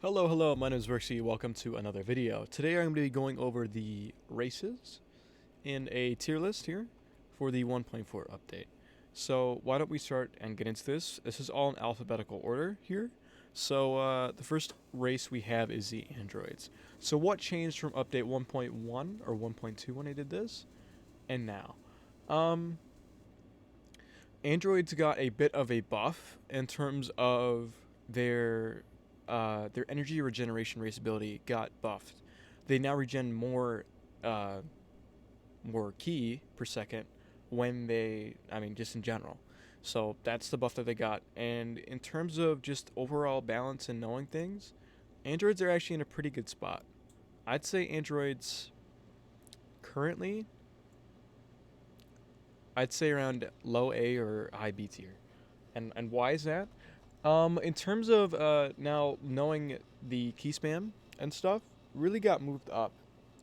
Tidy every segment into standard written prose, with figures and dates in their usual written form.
Hello, my name is Rixie. Welcome to another video. Today I'm going to be going over the races in a tier list here for the 1.4 update. So why don't we start and get into this? This is all in alphabetical order here. So the first race we have is the androids. So what changed from update 1.1 or 1.2 when I did this and now? Um, Androids got a bit of a buff in terms of their energy regeneration race ability got buffed. They now regen uh, more ki per second when just in general. So that's the buff that they got. And in terms of just overall balance and knowing things, androids are actually in a pretty good spot. I'd say androids currently, I'd say around low A or high B tier. And why is that? In terms of now knowing the key spam and stuff, really got moved up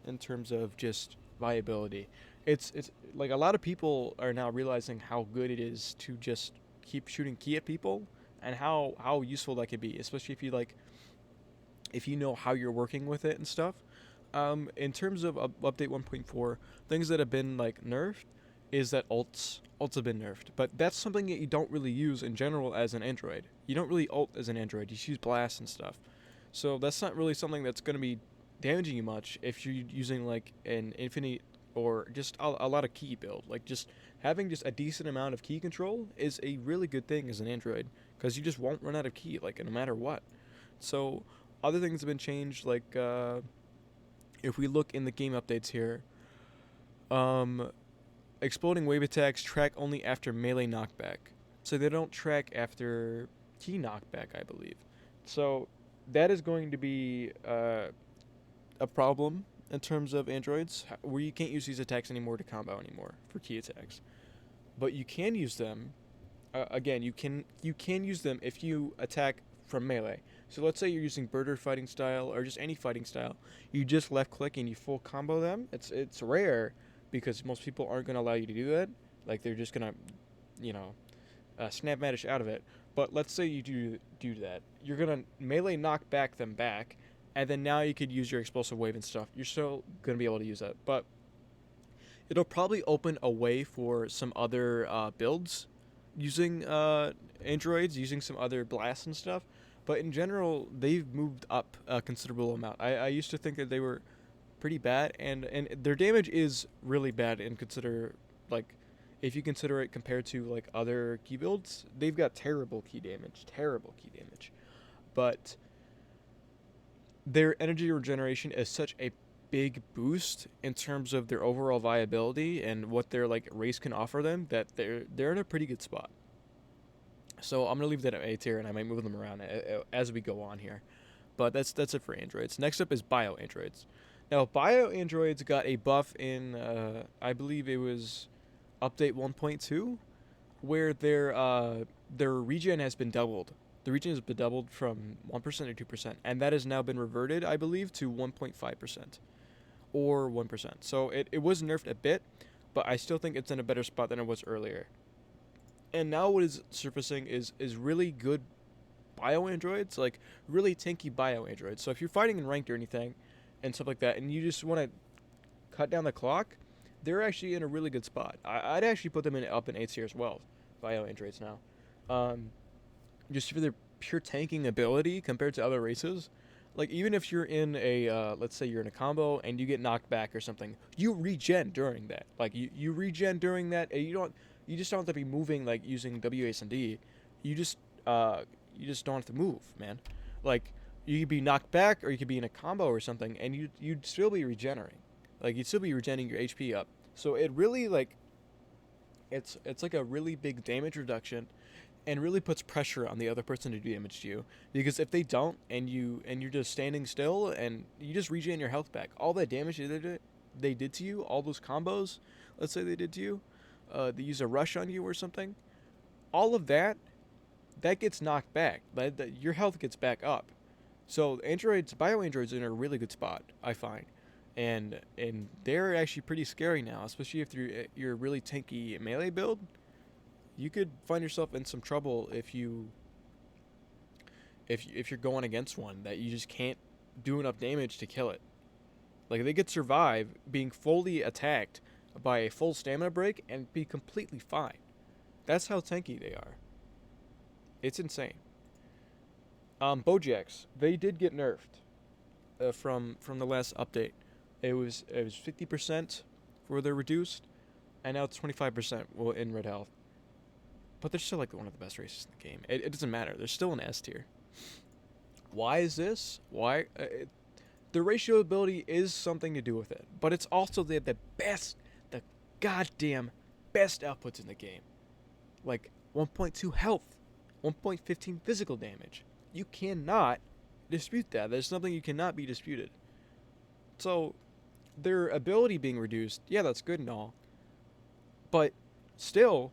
in terms of just viability. It's like a lot of people are now realizing how good it is to just keep shooting key at people and how useful that could be, especially if you know how you're working with it and stuff. In terms of update 1.4, things that have been like nerfed is that ults have been nerfed, but that's something that you don't really use in general as an android. You don't really ult as an android. You just use blast and stuff. So that's not really something that's going to be damaging you much if you're using like an infinite or just a lot of key build. Like just having just a decent amount of key control is a really good thing as an android because you just won't run out of key like no matter what. So other things have been changed like if we look in the game updates here, um, exploding wave attacks track only after melee knockback. So they don't track after key knockback, I believe. So that is going to be a problem in terms of androids, where you can't use these attacks anymore to combo anymore for key attacks. But you can use them. Again, you can use them if you attack from melee. So let's say you're using birder fighting style or just any fighting style. You just left click and you full combo them. It's rare because most people aren't gonna allow you to do that. Like they're just gonna, you know, snap madish out of it. But let's say you do that. You're gonna melee knock back them back, and then now you could use your explosive wave and stuff. You're still gonna be able to use that, but it'll probably open a way for some other builds using androids, using some other blasts and stuff. But in general, they've moved up a considerable amount. I used to think that they were pretty bad, and their damage is really bad. And consider like if you consider it compared to like other key builds, they've got terrible key damage. But their energy regeneration is such a big boost in terms of their overall viability and what their like race can offer them that they're in a pretty good spot. So I'm gonna leave that at A tier, and I might move them around as we go on here. But that's it for androids. Next up is bio androids. Now bio androids got a buff in I believe it was update 1.2, where their regen has been doubled. The regen has been doubled from 1% to 2%, and that has now been reverted, I believe, to 1.5% or 1%. So it was nerfed a bit, but I still think it's in a better spot than it was earlier. And now what is surfacing is really good bio androids, like really tanky bio androids. So if you're fighting in ranked or anything and stuff like that, and you just want to cut down the clock, they're actually in a really good spot. I'd actually put them up in A tier as well, bio androids now. Just for their pure tanking ability compared to other races. Like even if you're in a let's say you're in a combo and you get knocked back or something, you regen during that. Like you regen during that, and you just don't have to be moving like using W A S and D. You just you just don't have to move, man. Like you could be knocked back or you could be in a combo or something, and you'd still be regenerating. Like you'd still be regenerating your HP up. So it really like it's like a really big damage reduction, and really puts pressure on the other person to do damage to you, because if they don't and you're just standing still and you just regen your health back, all that damage they did to you, all those combos, let's say they did to you, they use a rush on you or something, all of that gets knocked back. Your health gets back up. So bio androids are in a really good spot, I find, and they're actually pretty scary now, especially if you're a really tanky melee build. You could find yourself in some trouble if you're going against one that you just can't do enough damage to kill it. Like they could survive being fully attacked by a full stamina break and be completely fine. That's how tanky they are. It's insane. Bojacks, they did get nerfed from the last update. It was 50% where they're reduced, and now it's 25% in red health. But they're still like one of the best races in the game. It doesn't matter. They're still an S tier. Why is this? Why? The ratio ability is something to do with it, but it's also they have the goddamn best outputs in the game. Like 1.2 health, 1.15 physical damage. You cannot dispute that. There's something you cannot be disputed. So, their ability being reduced, yeah, that's good and all. But still,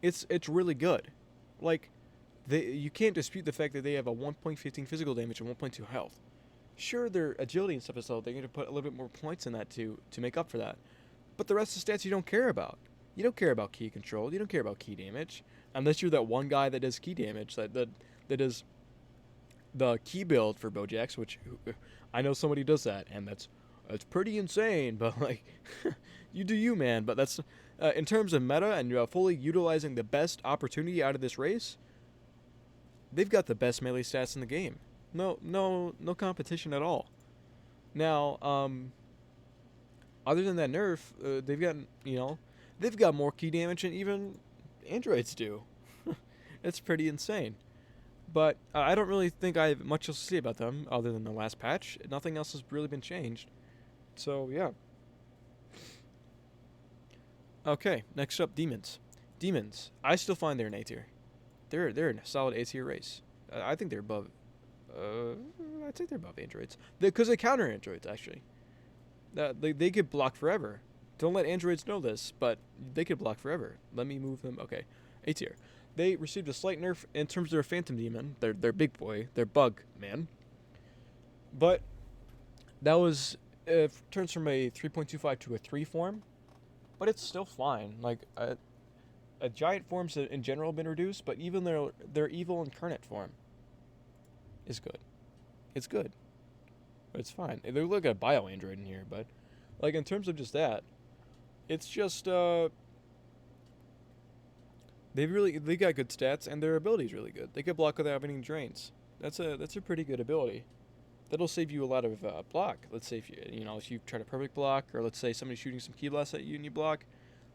it's really good. Like, you can't dispute the fact that they have a 1.15 physical damage and 1.2 health. Sure, their agility and stuff is low. They need to put a little bit more points in that to make up for that. But the rest of the stats you don't care about. You don't care about key control. You don't care about key damage. Unless you're that one guy that does key damage, that does the key build for Bojacks, which I know somebody does that, and that's pretty insane, but like, you do you, man. But that's, in terms of meta and fully utilizing the best opportunity out of this race, they've got the best melee stats in the game. No competition at all. Now, other than that nerf, they've got more key damage than even androids do. It's pretty insane. But I don't really think I have much else to say about them other than the last patch. Nothing else has really been changed. So, yeah. Okay, next up, demons. Demons. I still find they're an A tier. They're in a solid A tier race. I think they're above. I'd say they're above androids because they counter androids actually. They could block forever. Don't let androids know this, but they could block forever. Let me move them. Okay, A tier. They received a slight nerf in terms of their phantom demon. Their big boy. Their bug man. But that was turns from a 3.25 to a 3 form, but it's still fine. Like a giant forms in general have been reduced, but even their evil incarnate form is good. It's good. But it's fine. They look like a bio android in here, but like in terms of just that, it's just they got good stats and their ability's really good. They can block without any drains. That's a pretty good ability. That'll save you a lot of block. Let's say if you try to perfect block, or let's say somebody's shooting some key blasts at you and you block,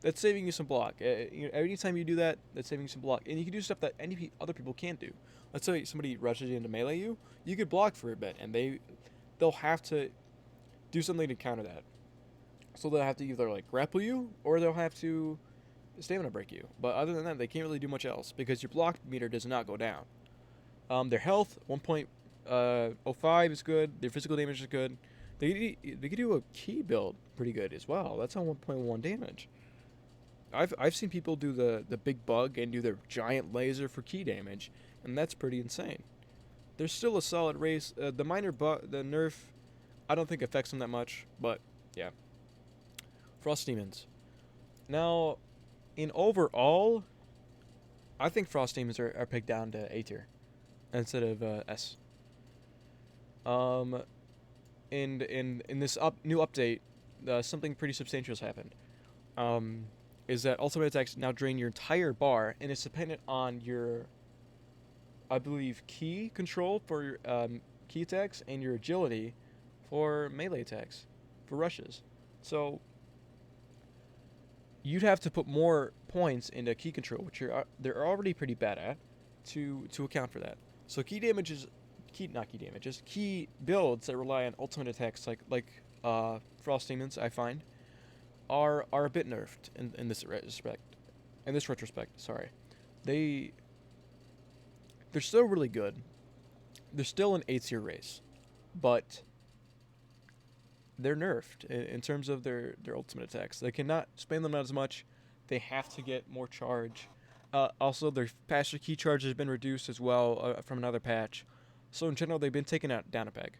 that's saving you some block. Anytime you do that, that's saving you some block. And you can do stuff that other people can't do. Let's say somebody rushes in to melee you, you could block for a bit, and they'll have to do something to counter that. So they'll have to either like grapple you, or they'll have to stamina break you. But other than that, they can't really do much else because your block meter does not go down. Their health 1.05 is good. Their physical damage is good. They could do a key build pretty good as well. That's on 1.1 damage. I've seen people do the big bug and do their giant laser for key damage, and that's pretty insane. There's still a solid race. The minor the nerf, I don't think affects them that much, but yeah. Frost demons. Now, in overall, I think frost demons are picked down to A tier instead of S. And in this new update, something pretty substantial has happened. Is that ultimate attacks now drain your entire bar, and it's dependent on your, I believe, key control for your key attacks and your agility for melee attacks, for rushes. So you'd have to put more points into key control, which they're already pretty bad at, to account for that. So key builds that rely on ultimate attacks like Frost Demons, I find, are a bit nerfed in this respect. In this retrospect, sorry. They're still really good. They're still an 8-tier race, but they're nerfed in terms of their ultimate attacks. They cannot spam them out as much. They have to get more charge. Also, their faster key charge has been reduced as well from another patch. So in general, they've been taken down a peg.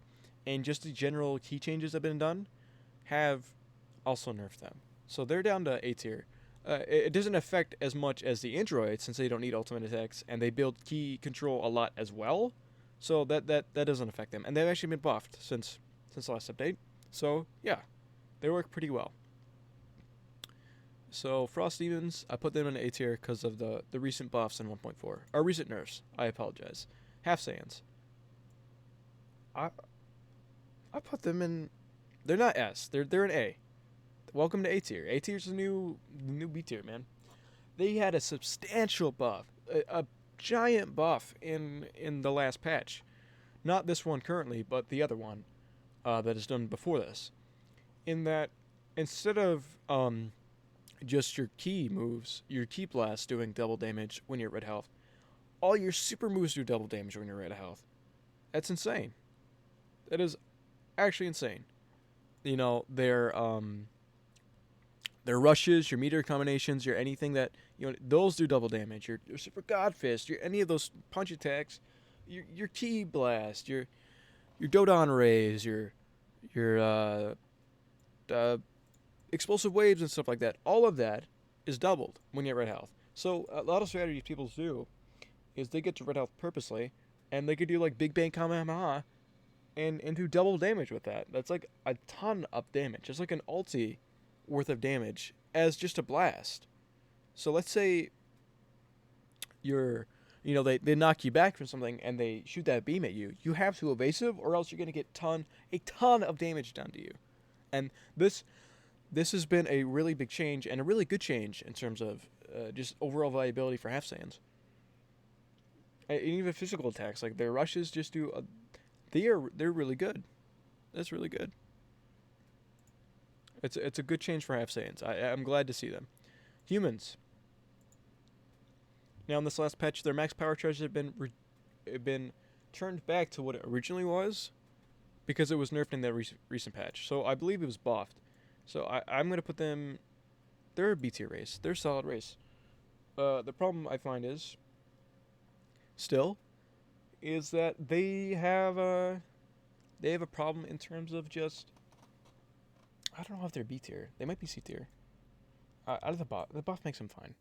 And just the general key changes that have been done have also nerfed them. So they're down to A tier. It doesn't affect as much as the androids since they don't need ultimate attacks, and they build key control a lot as well. So that doesn't affect them, and they've actually been buffed since the last update. So yeah, they work pretty well. So Frost Demons, I put them in A tier because of the recent buffs in 1.4, or recent nerfs. I apologize. Half Saiyans. I I put them in. They're not S. They're an A. Welcome to A tier. A tier's the new B tier, man. They had a substantial buff, a giant buff in the last patch. Not this one currently, but the other one that is done before this. In that, instead of just your key moves, your key blast doing double damage when you're at red health, all your super moves do double damage when you're at red health. That's insane. That is actually insane. You know, their rushes, your meter combinations, your anything that those do double damage. Your super god fist, your any of those punch attacks, your ki blast, your Dodon rays, your explosive waves and stuff like that. All of that is doubled when you're at red health. So a lot of strategies people do is they get to red health purposely, and they could do like Big Bang Kamehameha and do double damage with that. That's like a ton of damage. It's like an ulti worth of damage as just a blast. So let's say they knock you back from something and they shoot that beam at you. You have to evasive, or else you're gonna get a ton of damage done to you. And this has been a really big change and a really good change in terms of just overall viability for half Saiyans. And even physical attacks, like their rushes, just do they're really good. That's really good. It's a good change for half Saiyans. I'm glad to see them. Humans. Now in this last patch, their max power charge have been turned back to what it originally was, because it was nerfed in that recent patch. So I believe it was buffed. So I'm gonna put them. They're a B tier race. They're a solid race. The problem I find is that they have a problem in terms of just. I don't know if they're B tier. They might be C tier. Out of the buff makes them fine.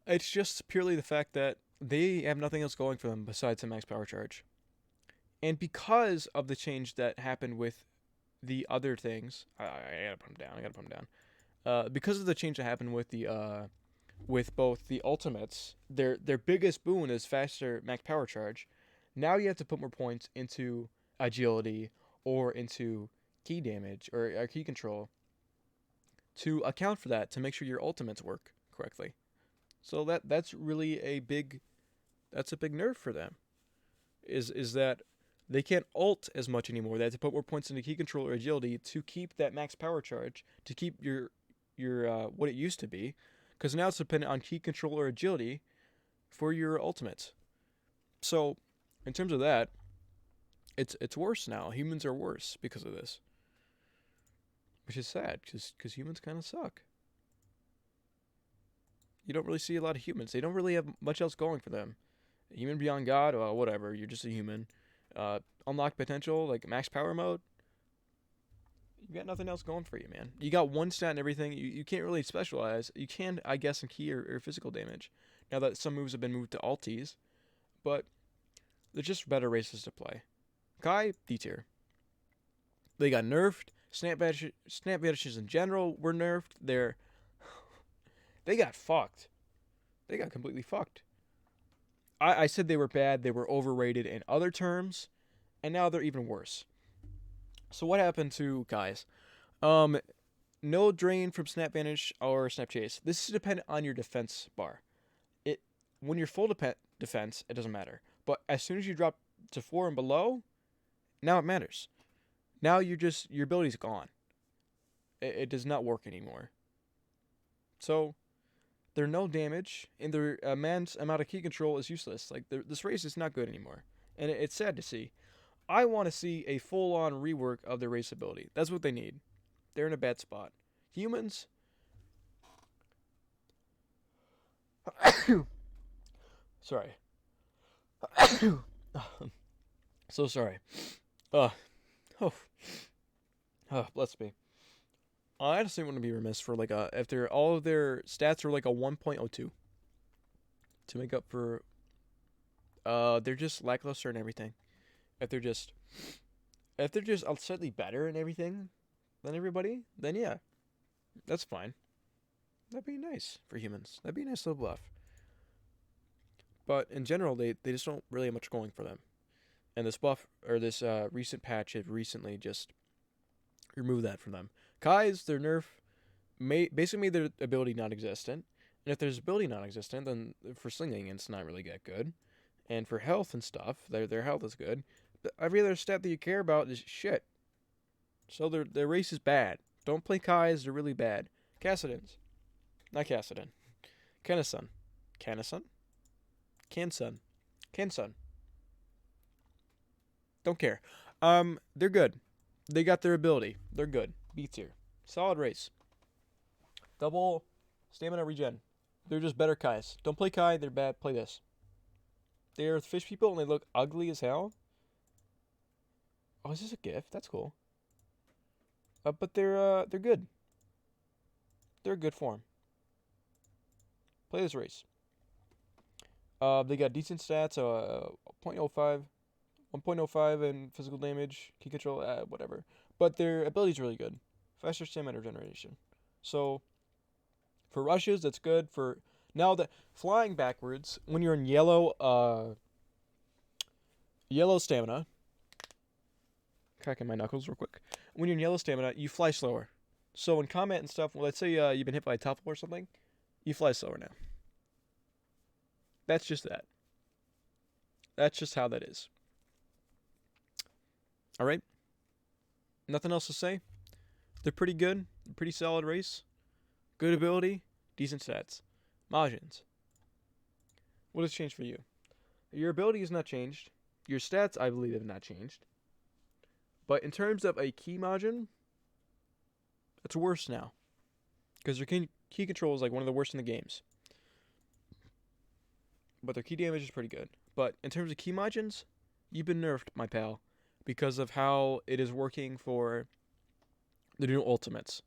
It's just purely the fact that they have nothing else going for them besides a max power charge. And because of the change that happened with the other things, I gotta put them down. Because of the change that happened with with both the ultimates, their biggest boon is faster max power charge. Now you have to put more points into agility or into key damage or key control to account for that, to make sure your ultimates work correctly. So that's really a big nerf for them. Is that they can't ult as much anymore. They have to put more points into key control or agility to keep that max power charge, to keep your what it used to be, because now it's dependent on key control or agility for your ultimates. So in terms of that, it's worse now. Humans are worse because of this, which is sad because humans kind of suck. You don't really see a lot of humans. They don't really have much else going for them. Human beyond God, well, whatever. You're just a human. Unlock potential, like max power mode. You got nothing else going for you, man. You got one stat and everything. You can't really specialize. You can, I guess, in key or physical damage. Now that some moves have been moved to alties, but they're just better races to play. Kai, D tier. They got nerfed. Snap vanishes in general were nerfed. They got fucked. They got completely fucked. I said they were bad. They were overrated in other terms, and now they're even worse. So what happened to guys? No drain from snap vanish or snap chase. This is dependent on your defense bar. When you're full defense, it doesn't matter. But as soon as you drop to 4 and below, now it matters. Now your ability's gone. It does not work anymore. So they're no damage, and their immense amount of key control is useless. Like this race is not good anymore, and it's sad to see. I want to see a full-on rework of their race ability. That's what they need. They're in a bad spot. Humans. Sorry. So sorry. Oh, bless me. I honestly wouldn't be remiss for if all of their stats are like a 1.02 to make up for they're just lackluster in everything. If they're just if they're just slightly better in everything than everybody, then yeah, that's fine. That'd be nice for humans. That'd be a nice little buff. But in general, they just don't really have much going for them. And this buff or this recent patch had recently just removed that from them. Kai's their nerf basically made their ability non-existent. And if there's ability non-existent, then for slinging it's not really that good. And for health and stuff, their health is good. But every other stat that you care about is shit. So their race is bad. Don't play Kai's, they're really bad. Kassadins. Not Kassadin. Kanasun. Kanasun? Kansun. Kansun. Don't care. They're good. They got their ability. They're good. B tier. Solid race. Double stamina regen. They're just better Kais. Don't play Kai, they're bad. Play this. They're fish people and they look ugly as hell. Oh, is this a GIF? That's cool. But they're good. They're a good form. Play this race. They got decent stats, 0.05, 1.05 in physical damage, key control, whatever. But their ability's really good. Faster stamina regeneration. So, for rushes, that's good. For now, that flying backwards, when you're in yellow stamina, cracking my knuckles real quick. When you're in yellow stamina, you fly slower. So in combat and stuff, let's say you've been hit by a tuffle or something, you fly slower now. That's just that. That's just how that is. Alright? Nothing else to say. They're pretty good. Pretty solid race. Good ability. Decent stats. Majins. What has changed for you? Your ability has not changed. Your stats, I believe, have not changed. But in terms of a key Majin, it's worse now. Because their key control is like one of the worst in the games. But their key damage is pretty good. But in terms of key Majins, you've been nerfed, my pal. Because of how it is working for the new ultimates.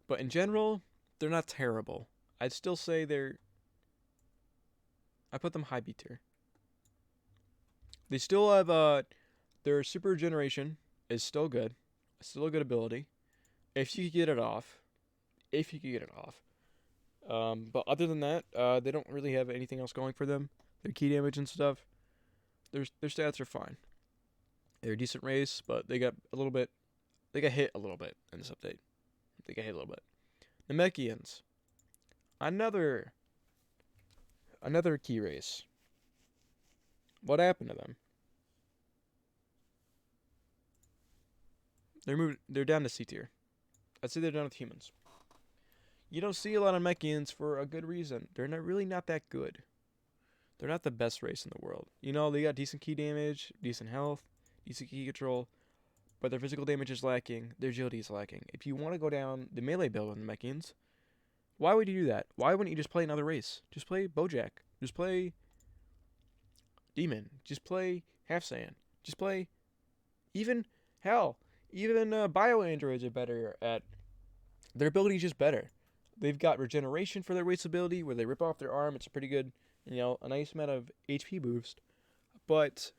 But in general, they're not terrible. I'd still say I put them high B tier. They still have their super regeneration is still good. Still a good ability. If you could get it off. But other than that, they don't really have anything else going for them. Their key damage and stuff, their stats are fine. They're a decent race, but they got hit a little bit in this update. They got hit a little bit. Namekians. Another key race. What happened to them? They're down to C tier. I'd say they're down with humans. You don't see a lot of Mechians for a good reason. They're not that good. They're not the best race in the world. You know, they got decent key damage, decent health, decent key control, but their physical damage is lacking, their agility is lacking. If you want to go down the melee build on the Mechians, why would you do that? Why wouldn't you just play another race? Just play Bojack. Just play Demon. Just play Half Saiyan. Just play even Bio Androids are better at their ability is just better. They've got regeneration for their race ability where they rip off their arm. It's a pretty good, a nice amount of HP boost. But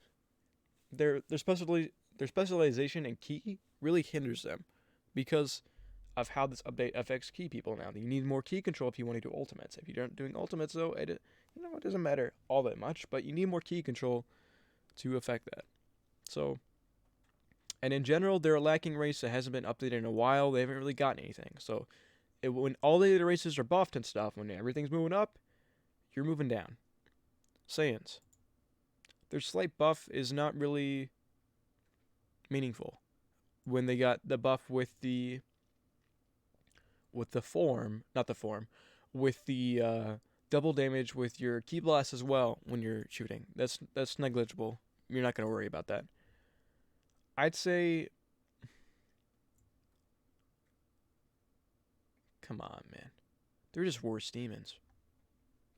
their specialization and key really hinders them because of how this update affects key people now. You need more key control if you want to do ultimates. If you aren't doing ultimates though, it doesn't matter all that much, but you need more key control to affect that. So, and in general, they're a lacking race that hasn't been updated in a while. They haven't really gotten anything. So, when all the other races are buffed and stuff, when everything's moving up, you're moving down. Saiyans. Their slight buff is not really meaningful. When they got the buff with the double damage with your key blast as well when you're shooting. That's negligible. You're not going to worry about that. I'd say, come on, man. They're just worse demons.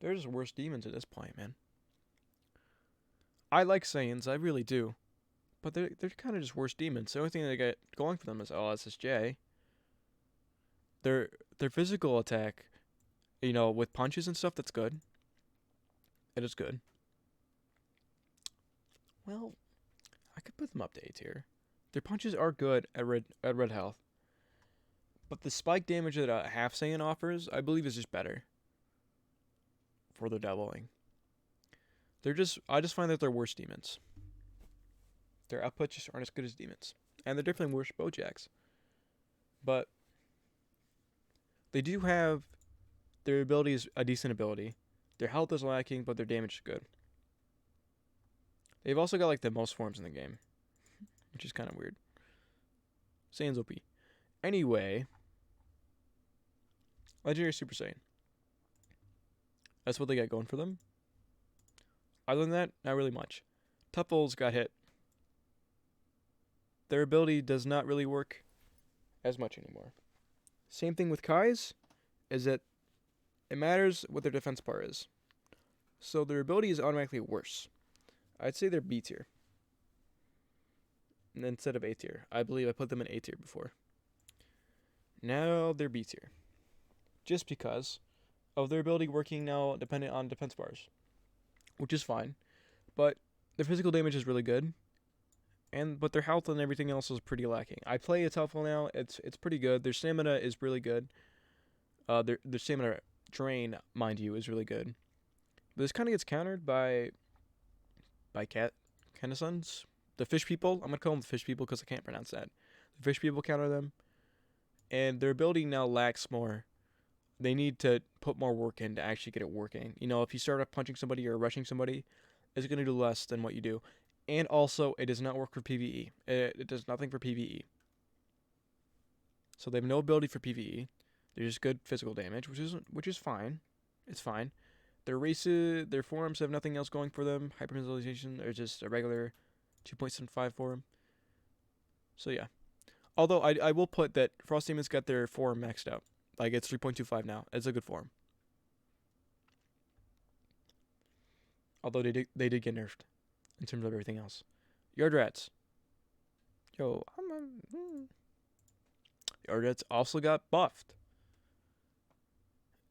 They're just worse demons at this point, man. I like Saiyans, I really do. But they're kind of just worse demons. The only thing they got going for them is SSJ. Their physical attack, with punches and stuff, that's good. It is good. Well, I could put them up to A tier. Their punches are good at red health, but the spike damage that a half Saiyan offers, I believe, is just better for their doubling. I just find that they're worse demons. Their outputs just aren't as good as demons, and they're definitely worse Bojacks. But they do have their ability is a decent ability. Their health is lacking, but their damage is good. They've also got like the most forms in the game, which is kind of weird. Saiyan's OP. Anyway, Legendary Super Saiyan. That's what they got going for them. Other than that, not really much. Tuffles got hit. Their ability does not really work as much anymore. Same thing with Kai's, is that it matters what their defense bar is. So their ability is automatically worse. I'd say they're B tier instead of A tier. I believe I put them in A tier before. Now they're B tier. Just because of their ability working now dependent on defense bars, which is fine. But their physical damage is really good. But their health and everything else is pretty lacking. I play a Tuffle now. It's pretty good. Their stamina is really good. Their stamina drain, mind you, is really good. But this kind of gets countered by Kassadins, the fish people. I'm gonna call them the fish people because I can't pronounce that. The fish people counter them, and their ability now lacks more. They need to put more work in to actually get it working. You know, if you start off punching somebody or rushing somebody, it's gonna do less than what you do. And also, it does not work for PvE. It does nothing for PvE. So they have no ability for PvE. They're just good physical damage, which is fine. It's fine. Their forms have nothing else going for them. Hypervisualization, they're just a regular 2.75 form. So yeah. Although I will put that Frost Demon's got their form maxed out. Like it's 3.25 now. It's a good form. Although they did get nerfed in terms of everything else. Yard Rats. Yard Rats also got buffed.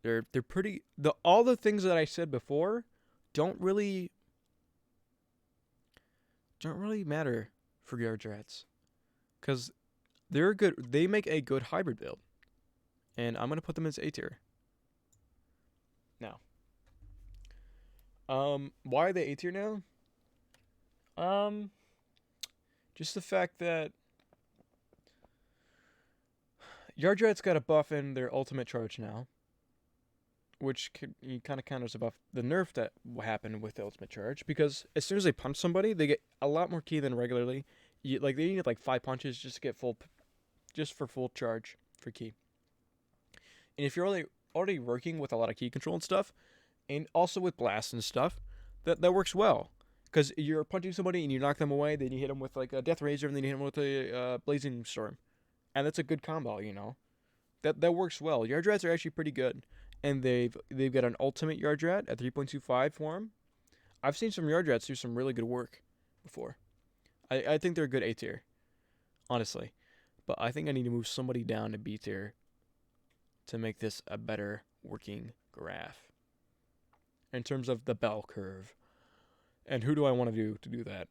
They're pretty. All the things that I said before don't really matter for Yard Rats, because they're good. They make a good hybrid build, and I'm gonna put them as A tier. Now, why are they A tier now? Just the fact that Yard Rats got a buff in their ultimate charge now, which kind of counters above the nerf that happened with the ultimate charge, because as soon as they punch somebody, they get a lot more ki than regularly. They need like 5 punches just to get full charge for ki. And if you're already working with a lot of ki control and stuff, and also with blast and stuff, that works well. Because you're punching somebody and you knock them away, then you hit them with like a Death Razor, and then you hit them with a Blazing Storm. And that's a good combo, you know. That works well. Yard Rats are actually pretty good. And they've got an ultimate Yard Rat at 3.25 form. I've seen some Yard Rats do some really good work before. I think they're a good A tier, honestly. But I think I need to move somebody down to B tier to make this a better working graph in terms of the bell curve. And who do I want to do that?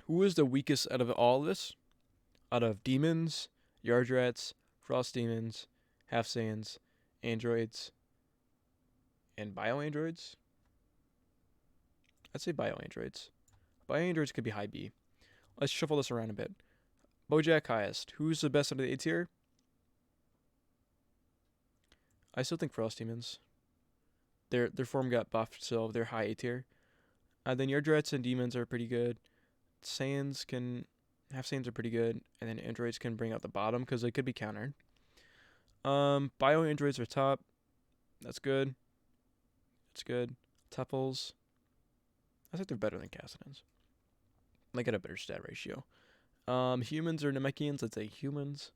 Who is the weakest out of all of this? Out of demons, Yard Rats, Frost Demons, Half Saiyans, androids, and bio-androids? I'd say bio-androids. Bio-androids could be high B. Let's shuffle this around a bit. Bojack highest. Who's the best out of the A tier? I still think Frost Demons. Their form got buffed, so they're high A tier. Then Yard Rats and demons are pretty good. Half Saiyans are pretty good, and then androids can bring out the bottom because they could be countered. Bio androids are top. That's good. It's good. Tuffles. I think they're better than Kassadins. They get a better stat ratio. Humans or Namekians, let's say humans.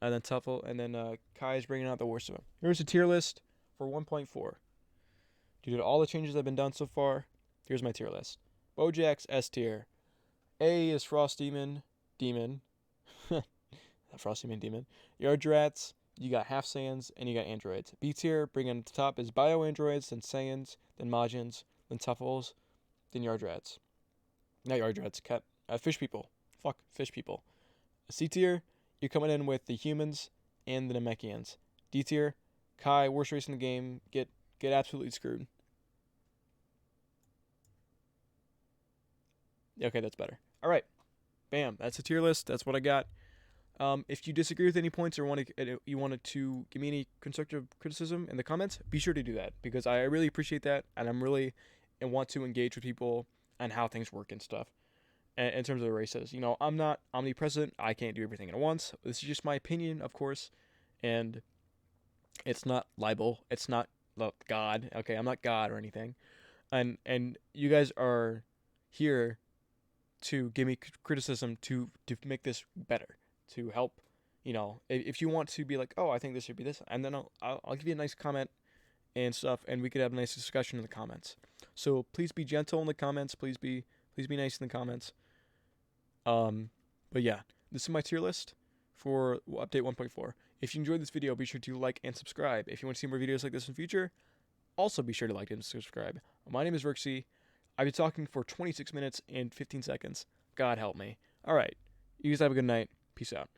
And then Tuffle, and then Kai is bringing out the worst of them. Here's a tier list for 1.4. Due to all the changes that have been done so far, here's my tier list. Bojack's S tier. A is Frost Demon. Frost Demon. Yard Rats, you got Half Saiyans, and you got androids. B tier, bringing at the top is Bio Androids, then Saiyans, then Majins, then Tuffles, then Yard Rats. not yard rats, cat, fish people. Fuck, fish people. C tier, you're coming in with the humans and the Namekians. D tier, Kai, worst race in the game, get absolutely screwed. Okay, that's better. All right, bam, that's a tier list. That's what I got. If you disagree with any points or you wanted to give me any constructive criticism in the comments, be sure to do that because I really appreciate that, and and want to engage with people and how things work and stuff. In terms of the races, I'm not omnipresent. I can't do everything at once. This is just my opinion, of course, and it's not libel. It's not God. Okay, I'm not God or anything, and you guys are here to give me criticism to make this better, to help. If you want to be like, oh, I think this should be this, and then I'll give you a nice comment and stuff, and we could have a nice discussion in the comments. So please be gentle in the comments. Please be nice in the comments. But yeah, this is my tier list for update 1.4. If you enjoyed this video, be sure to like and subscribe. If you want to see more videos like this in the future, also be sure to like and subscribe. My name is Rixie. I've been talking for 26 minutes and 15 seconds. God help me. All right. You guys have a good night. Peace out.